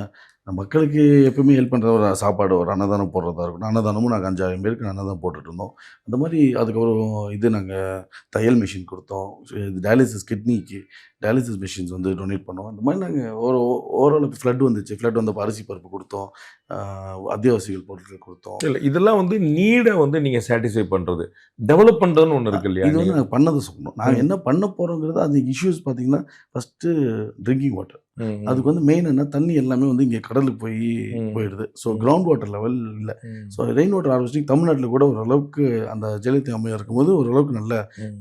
மக்களுக்கு எப்பவுமே ஹெல்ப் பண்ணுற ஒரு சாப்பாடு ஒரு அன்னதானம் போடுறதா இருக்கட்டும். அன்னதானமும் நாங்கள் 5000 பேருக்கு அன்னதானம் போட்டுட்டு இருந்தோம். அந்த மாதிரி அதுக்கப்புறம் இது நாங்கள் தையல் மிஷின் கொடுத்தோம். இது டயாலிசிஸ் கிட்னிக்கு டயாலிசிஸ் மிஷின்ஸ் வந்து டொனேட் பண்ணோம். அந்த மாதிரி நாங்கள் ஓரளவுக்கு ஃப்ளட் வந்துச்சு. ஃப்ளட் வந்தப்போ அரிசி பருப்பு கொடுத்தோம், அத்தியாவசியங்கள் பொருட்கள் கொடுத்தோம். இல்லை இதெல்லாம் வந்து நீடை வந்து நீங்க சாட்டிஸ்ஃபை பண்றது, டெவலப் பண்றதுன்னு ஒன்று இருக்கு இல்லையா? இது வந்து நாங்கள் பண்ணதை சொல்லணும். நாங்கள் என்ன பண்ண போகிறோங்கிறது அது இஷ்யூஸ் பார்த்தீங்கன்னா ஃபஸ்ட்டு ட்ரிங்கிங் வாட்டர். அதுக்கு வந்து மெயின் என்ன, தண்ணி எல்லாமே வந்து இங்கே கடலுக்கு போயிடுது. ஸோ கிரவுண்ட் வாட்டர் லெவல் இல்லை. ஸோ ரெயின் வாட்டர் ஹார்வெஸ்டிங் தமிழ்நாட்டில் கூட ஓரளவுக்கு அந்த ஜெயலலிதா அம்மையாக இருக்கும்போது ஓரளவுக்கு நல்ல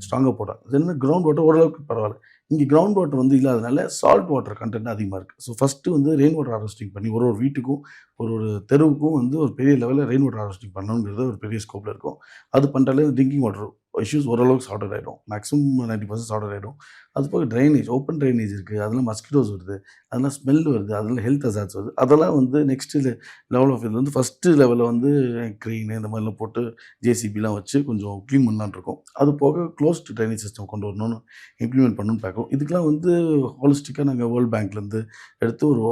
ஸ்ட்ராங்காக போட்டாங்க. அது என்ன கிரவுண்ட் வாட்டர் ஓரளவுக்கு பரவாயில்ல. இங்கே கிரவுண்ட் வாட்டர் வந்து இல்லாதனால சால்ட் வாட்டர் கண்டென்ட் அதிகமாக இருக்குது. ஸோ ஃபஸ்ட்டு வந்து ரெயின் வாட்டர் ஹார்வெஸ்டிங் பண்ணி ஒரு வீட்டுக்கும் ஒரு தெருவுக்கும் வந்து ஒரு பெரிய லெவலில் ரெயின் வாட்டர் ஹார்வெஸ்டிங் பண்ணணுங்கிறது ஒரு பெரிய ஸ்கோப்பில் இருக்கும். அது பண்ணிட்டாலே ட்ரிங்கிங் வாட்டர் இஷ்யூஸ் ஓரளவுக்கு சார்ட் அவுட் ஆகிடும். மேக்ஸிமம் 90% சார்ட் அவுட் ஆகிடும். அது போக ட்ரைனேஜ், ஓப்பன் ட்ரைனேஜ் இருக்குது, அதெல்லாம் மஸ்கிட்டோஸ் வருது, அதெல்லாம் ஸ்மெல் வருது, அதெல்லாம் ஹெல்த் அசார்ட்ஸ் வருது. அதெல்லாம் வந்து நெக்ஸ்ட்டு லெவல் ஆஃப் இது வந்து ஃபஸ்ட்டு லெவலில் வந்து க்ரீன் இந்த மாதிரிலாம் போட்டு ஜேசிபிலாம் வச்சு கொஞ்சம் க்ளீன் பண்ணலான்னு இருக்கோம். அது போக க்ளோஸ்டு ட்ரைனேஜ் சிஸ்டம் கொண்டு வரணும்னு இம்ப்ளிமெண்ட் பண்ணணும்னு பார்க்குறோம். இதுக்கெலாம் வந்து ஹாலிஸ்டிக்காக நாங்கள் வேர்ல்டு பேங்க்லேருந்து எடுத்து ஒரு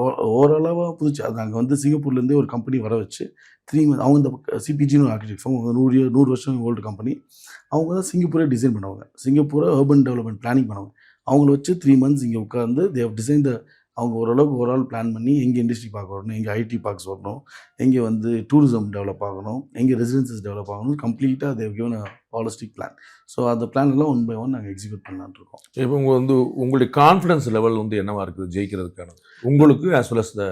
ஓரளவாக புதுச்சு அது நாங்கள் வந்து சிங்கப்பூர்லேருந்தே ஒரு கம்பெனி வர வச்சு 3 மந்த் அவங்க இந்த சிபிஜின்னு ஆர்கிடெக்ட் ஃபார்ம் 100 வருஷம் ஓல்டு கம்பெனி. அவங்க தான் சிங்கப்பூரே டிசைன் பண்ணுவாங்க. சிங்கப்பூரை அர்பன் டெவலப்மெண்ட் பிளானிங் பண்ணுவாங்க. அவங்கள வச்சு 3 மந்த்ஸ் இங்கே உட்காந்து தேவ் டிசைன் அவங்க ஓரளவுக்கு ஓவரால் பிளான் பண்ணி எங்கே இண்டஸ்ட்ரி பார்க்க வரணும், எங்கே ஐடி பார்க்ஸ் வரணும், எங்கே வந்து டூரிசம் டெவலப் ஆகணும், எங்கே ரெசிடென்சஸ் டெவலப் ஆகணும், கம்ப்ளீட்டாக they've given a holistic plan. So அந்த பிளான் எல்லாம் 1 by 1 நாங்கள் எக்ஸிக்யூட் பண்ணலான்னு இருக்கோம். இப்போ வந்து உங்களுடைய கான்ஃபிடன்ஸ் லெவல் வந்து என்னவா இருக்குது ஜெயிக்கிறதுக்கானது உங்களுக்கு ஆஸ் வெல் அஸ் த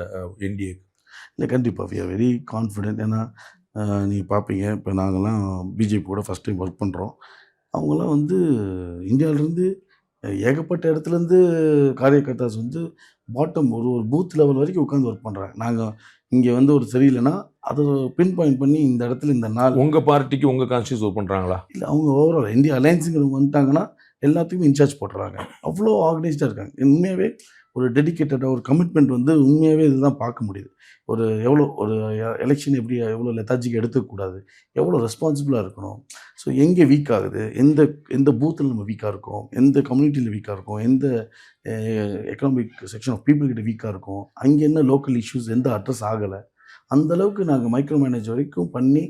என்டிஏ? இல்லை கண்டிப்பாக வி ஆர் வெரி கான்ஃபிடென்ட். ஏன்னா நீங்கள் பார்ப்பீங்க இப்போ நாங்கள்லாம் பிஜேபி கூட ஃபஸ்ட் டைம் ஒர்க் பண்ணுறோம். அவங்களாம் வந்து இந்தியாவிலேருந்து ஏகப்பட்ட இடத்துலேருந்து காரியகர்த்தாஸ் வந்து பாட்டம் ஒரு பூத் லெவல் வரைக்கும் உட்காந்து ஒர்க் பண்ணுறாங்க. நாங்கள் இங்கே வந்து ஒரு சரியில்லைன்னா அதை பின் பாயிண்ட் பண்ணி இந்த இடத்துல இந்த நாள் உங்கள் பார்ட்டிக்கு உங்கள் கான்ஸ்டியூஸ் ஒர்க் பண்ணுறாங்களா? இல்லை அவங்க ஓவரால் இந்தியா அலையன்ஸுங்கிறவங்க வந்துட்டாங்கன்னா எல்லாத்துக்குமே இன்சார்ஜ் போட்டுறாங்க. அவ்வளோ ஆர்கனைஸ்டாக இருக்காங்க. உண்மையாகவே ஒரு டெடிக்கேட்டடாக ஒரு கமிட்மெண்ட் வந்து உண்மையாகவே இதுதான் பார்க்க முடியுது. எவ்வளோ ஒரு எலெக்ஷன் எப்படி எவ்வளோ லெத்தாஜிக்கு எடுத்துக்கூடாது, எவ்வளோ ரெஸ்பான்சிபிளாக இருக்கணும். ஸோ எங்கே வீக் ஆகுது, எந்த பூத்தில் நம்ம வீக்காக இருக்கோம், எந்த கம்யூனிட்டியில் வீக்காக இருக்கோம், எந்த எக்கனாமிக் செக்ஷன் ஆஃப் பீப்புள்கிட்ட வீக்காக இருக்கும், அங்கே என்ன லோக்கல் இஷ்யூஸ் எந்த அட்ரஸ் ஆகலை, அந்த அளவுக்கு நாங்கள் மைக்ரோ மேனேஜ் வரைக்கும் பண்ணி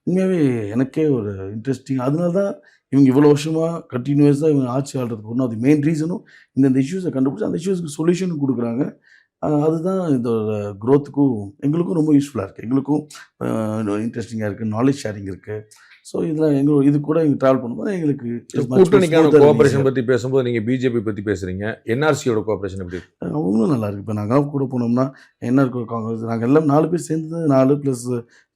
உண்மையாகவே எனக்கே ஒரு இன்ட்ரெஸ்டிங். அதனால தான் இவங்க இவ்வளோ வருஷமாக கண்டினியூஸாக இவங்க ஆட்சி ஆள்றதுக்கு ஒன்றும் அது மெயின் ரீசனும் இந்த இஷ்யூஸை கண்டுபிடிச்சி அந்த இஷ்யூஸ்க்கு சொல்யூஷனும் கொடுக்குறாங்க. அதுதான் இதோட க்ரோத்துக்கும் எங்களுக்கும் ரொம்ப யூஸ்ஃபுல்லாக இருக்குது. எங்களுக்கும் இன்ட்ரெஸ்டிங்காக இருக்குது, நாலேஜ் ஷேரிங் இருக்குது. ஸோ இதில் இது கூட எங்கள் ட்ராவல் பண்ணும்போது எங்களுக்கு கூட்டணிக்கான கோஆபரேஷன் பற்றி பேசும்போது நீங்கள் பிஜேபி பற்றி பேசுகிறீங்க, என்ஆர்சியோட கோஆபரேஷன் எப்படி இருக்கு? அவங்களும் நல்லா இருக்குது. இப்போ நாங்கள் கூட போனோம்னா என்ன இருக்கும், காங்கிரஸ் நாங்கள் எல்லாம் 4 பேர் சேர்ந்து 4 ப்ளஸ்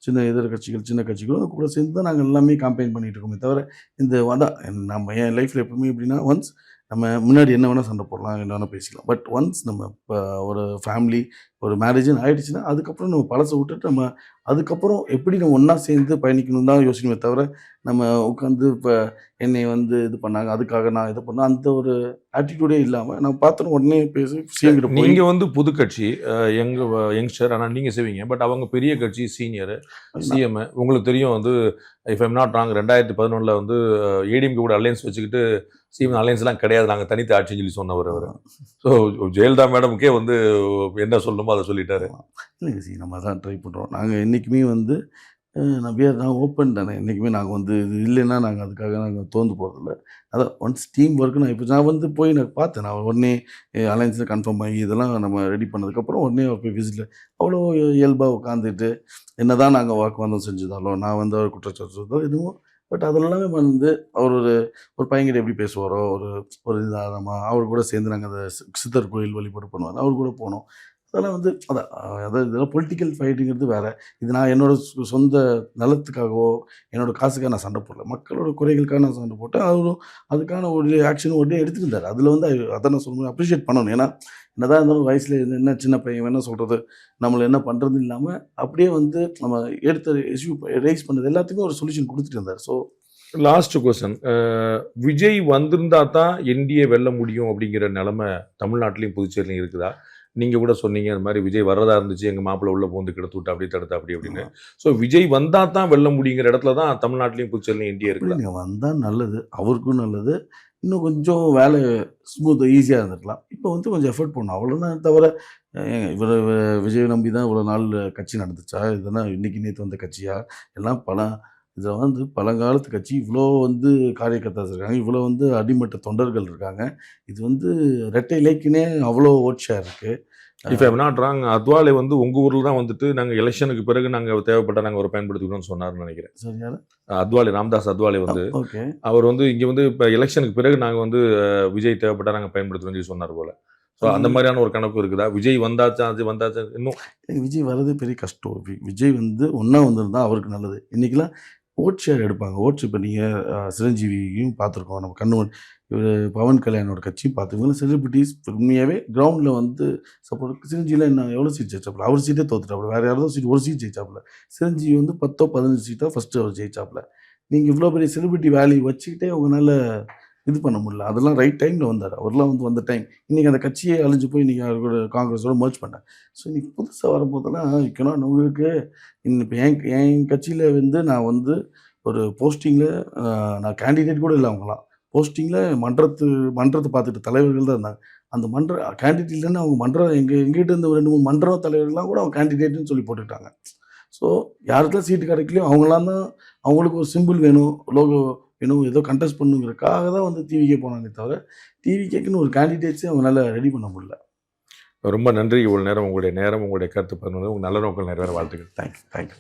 சின்ன இதர கட்சிகள், சின்ன கட்சிகளும் கூட சேர்ந்து தான் நாங்கள் எல்லாமே கேம்பெயின் பண்ணிகிட்டு இருக்கோமே தவிர இந்த அதான் நம்ம என் லைஃப்பில் எப்பவுமே எப்படின்னா ஒன்ஸ் நம்ம முன்னாடி என்ன வேணால் சண்டை போடலாம், என்ன வேணால் பேசிக்கலாம். பட் ஒன்ஸ் நம்ம இப்போ ஒரு ஃபேமிலி ஒரு மேரேஜ்னு ஆகிடுச்சுன்னா அதுக்கப்புறம் நம்ம பழசை விட்டுட்டு நம்ம அதுக்கப்புறம் எப்படி நம்ம ஒன்றா சேர்ந்து பயணிக்கணும் தான் யோசிக்கணுமே தவிர நம்ம உட்காந்து இப்போ என்னை இது பண்ணாங்க அதுக்காக நான் இதை பண்ணேன் அந்த ஒரு ஆட்டிடியூடே இல்லாமல் நான் பார்த்தோன்னு உடனே பேசி சீங்கிட்ட போய் நீங்கள் புது கட்சி யங்ஸ்டர், ஆனால் நீங்கள் செய்வீங்க. பட் அவங்க பெரிய கட்சி, சீனியர் சிஎம். உங்களுக்கு தெரியும் if I'm not wrong 2011 ADMK கூட அலையன்ஸ் வச்சுக்கிட்டு சிஎம் அலையன்ஸ்லாம் கிடையாது, நாங்கள் தனித்து ஆட்சின்னு சொல்லி சொன்னவர் அவர். ஸோ ஜெயலலிதா மேடமுக்கே என்ன சொல்லணுமோ அதை சொல்லிட்டாரு. இல்லைங்க நம்ம தான் ட்ரை பண்ணுறோம். நாங்கள் என்றைக்குமே நான் ஓப்பன் தானே. என்றைக்குமே நாங்கள் இது இல்லைன்னா நாங்கள் அதுக்காக நாங்கள் தோந்து போகிறதில்ல. அதான் ஒன்ஸ் டீம் ஒர்க்கு நான் போய் நான் பார்த்தேன். நான் உடனே அலையன்ஸில் கன்ஃபார்ம் ஆகி இதெல்லாம் நம்ம ரெடி பண்ணதுக்கப்புறம் உடனே போய் விசிட்டில் அவ்வளோ இயல்பாக உட்காந்துட்டு என்ன தான் நாங்கள் வாக்குவாதம் செஞ்சுதாலும் நான் அவர் குற்றச்சாட்டு இருந்தாலும் எதுவும் பட் அதெல்லாமே அவர் ஒரு பையன்கிட்ட எப்படி பேசுவாரோ ஒரு இதாக நம்ம அவர் கூட சேர்ந்து நாங்கள் அந்த சித்தர் கோயில் வழிபாடு பண்ணுவார், அவர் கூட போனோம். அதெல்லாம் அதாவது இதெல்லாம் பொலிட்டிக்கல் ஃபைட்டுங்கிறது வேறு. இது நான் என்னோடய சொந்த நலத்துக்காகவோ என்னோடய காசுக்காக நான் சண்டை போடல, மக்களோட குறைகளுக்காக நான் சண்டை போட்டேன். அவரும் அதுக்கான ஒரு ஆக்ஷனும் உடனே எடுத்துகிட்டு இருந்தார். அதில் அதை நான் சொல்லும்போது அப்ரிஷியேட் பண்ணணும். ஏன்னா என்னதான் இருந்தாலும் வயசில் என்ன சின்ன பையன் என்ன சொல்கிறது, நம்மளை என்ன பண்ணுறது இல்லாமல் அப்படியே நம்ம எடுத்த இஷ்யூ ரைஸ் பண்ணது எல்லாத்துக்குமே ஒரு சொல்யூஷன் கொடுத்துட்டு இருந்தார். ஸோ லாஸ்ட் கொஸ்டின், விஜய் வந்திருந்தா தான் என்டிஏ வெல்ல முடியும் அப்படிங்கிற நிலைமை தமிழ்நாட்டிலையும் புதுச்சேரிலையும் இருக்குதா? நீங்கள் கூட சொன்னீங்க அந்த மாதிரி விஜய் வர்றதா இருந்துச்சு, எங்கள் மாப்பிள்ளை உள்ள போந்து கிடத்து விட்டு அப்படி தடுத்து அப்படின்னு. ஸோ விஜய் வந்தால் தான் வெல்ல முடியுங்கிற இடத்துல தான் தமிழ்நாட்டிலையும் புதுச்சேரிலையும் என்டிஏ இருக்குது. நீங்கள் வந்தால் நல்லது, அவருக்கும் நல்லது, இன்னும் கொஞ்சம் வேலை ஸ்மூத்தாக ஈஸியாக இருந்துக்கலாம். இப்போ கொஞ்சம் எஃபர்ட் பண்ணணும் அவ்வளோதான். தவிர விஜய் நம்பி தான் இவ்வளோ நாள் கட்சி நடந்துச்சா? இதெல்லாம் இன்றைக்கி நேற்று வந்த கட்சியா? எல்லாம் இதில் பழங்காலத்து கட்சி. இவ்வளோ காரியகர்த்தாஸ் இருக்காங்க, இவ்வளோ அடிமட்ட தொண்டர்கள் இருக்காங்க. இது ரெட்டை இலைக்குனே அவ்வளோ ஓட் ஷேர் இருக்குது. If I'm not wrong, Athawale உங்கள் ஊரில் தான் நாங்கள் எலெக்ஷனுக்கு பிறகு நாங்கள் தேவைப்பட்ட நாங்கள் ஒரு பயன்படுத்திக்கணும்னு சொன்னார்னு நினைக்கிறேன். சரி, யார்? அத்வாலே, ராம்தாஸ் அத்வாலே ஓகே. அவர் இங்கே இப்போ எலெக்ஷனுக்கு பிறகு நாங்கள் விஜய் தேவைப்பட்டா நாங்கள் பயன்படுத்தணும்னு சொல்லி சொன்னார் போல். ஸோ அந்த மாதிரியான ஒரு கணக்கு இருக்குதா? விஜய் வந்தாச்சா இன்னும் விஜய் வர்றது பெரிய கஷ்டம். விஜய் ஒன்றா வந்திருந்தா அவருக்கு நல்லது. இன்றைக்கெலாம் ஓட் ஷேர் எடுப்பாங்க. ஓட்ஸ் இப்போ நீங்கள் சிரஞ்சீவியும் பார்த்துருக்கோம், நம்ம கண்ணு பவன் கல்யாணோட கட்சியும் பார்த்துக்கோங்க. செலிபிரிட்டிஸ் உண்மையாகவே கிரவுண்டில் சப்போர்ட் சிரஞ்சீவியில் என்ன எவ்வளோ சீட் ஜெயிச்சாப்புல? அவர் சீட்டே தோத்துட்டாப்புல. வேறு யாராவது சீட் ஒரு சீட் ஜெயிச்சாப்புல. சிரஞ்சீவி 10-15 சீட்டாக ஃபஸ்ட்டு அவர் ஜெயிச்சாப்புல. நீங்கள் இவ்வளோ பெரிய செலிபிரிட்டி வேல்யூ வச்சுக்கிட்டே அவங்களால இது பண்ண முடியல. அதெல்லாம் ரைட் டைமில் வந்தார். அவர்லாம் வந்த டைம் இன்றைக்கி அந்த கட்சியே அழிஞ்சு போய் இன்றைக்கி அவரோட காங்கிரஸோட மர்ஜ் பண்ணேன். ஸோ இன்றைக்கி புதுசாக வரும்போதெல்லாம் இருக்கணும் உங்களுக்கு இப்போ என் கட்சியில் நான் ஒரு போஸ்டிங்கில் நான் கேண்டிடேட் கூட இல்லை. அவங்களாம் போஸ்டிங்கில் மன்றத்தை பார்த்துட்டு தலைவர்கள் தான் இருந்தாங்க. அந்த கேண்டிடேட் இல்லைன்னு அவங்க எங்கிட்ட இருந்து 2-3 மன்ற தலைவர்கள்லாம் கூட அவங்க கேண்டிடேட்னு சொல்லி போட்டுக்கிட்டாங்க. ஸோ யாருக்கெல்லாம் சீட்டு கிடைக்கலையோ அவங்களாம் தான் அவங்களுக்கு ஒரு சிம்பிள் வேணும், லோகோ வேணும், ஏதோ கண்டெஸ்ட் பண்ணுங்கிறதுக்காக தான் டிவிக்கே போனாங்க தவிர டிவிக்கேக்குன்னு ஒரு கேண்டிடேட்ஸே அவங்களால ரெடி பண்ண முடியல. ரொம்ப நன்றி. இவ்வளோ நேரம் உங்களுடைய கருத்து பதினொன்று உங்கள் நல்ல நோக்கம் நிறைவேற வாழ்த்துக்கள். தேங்க்யூ.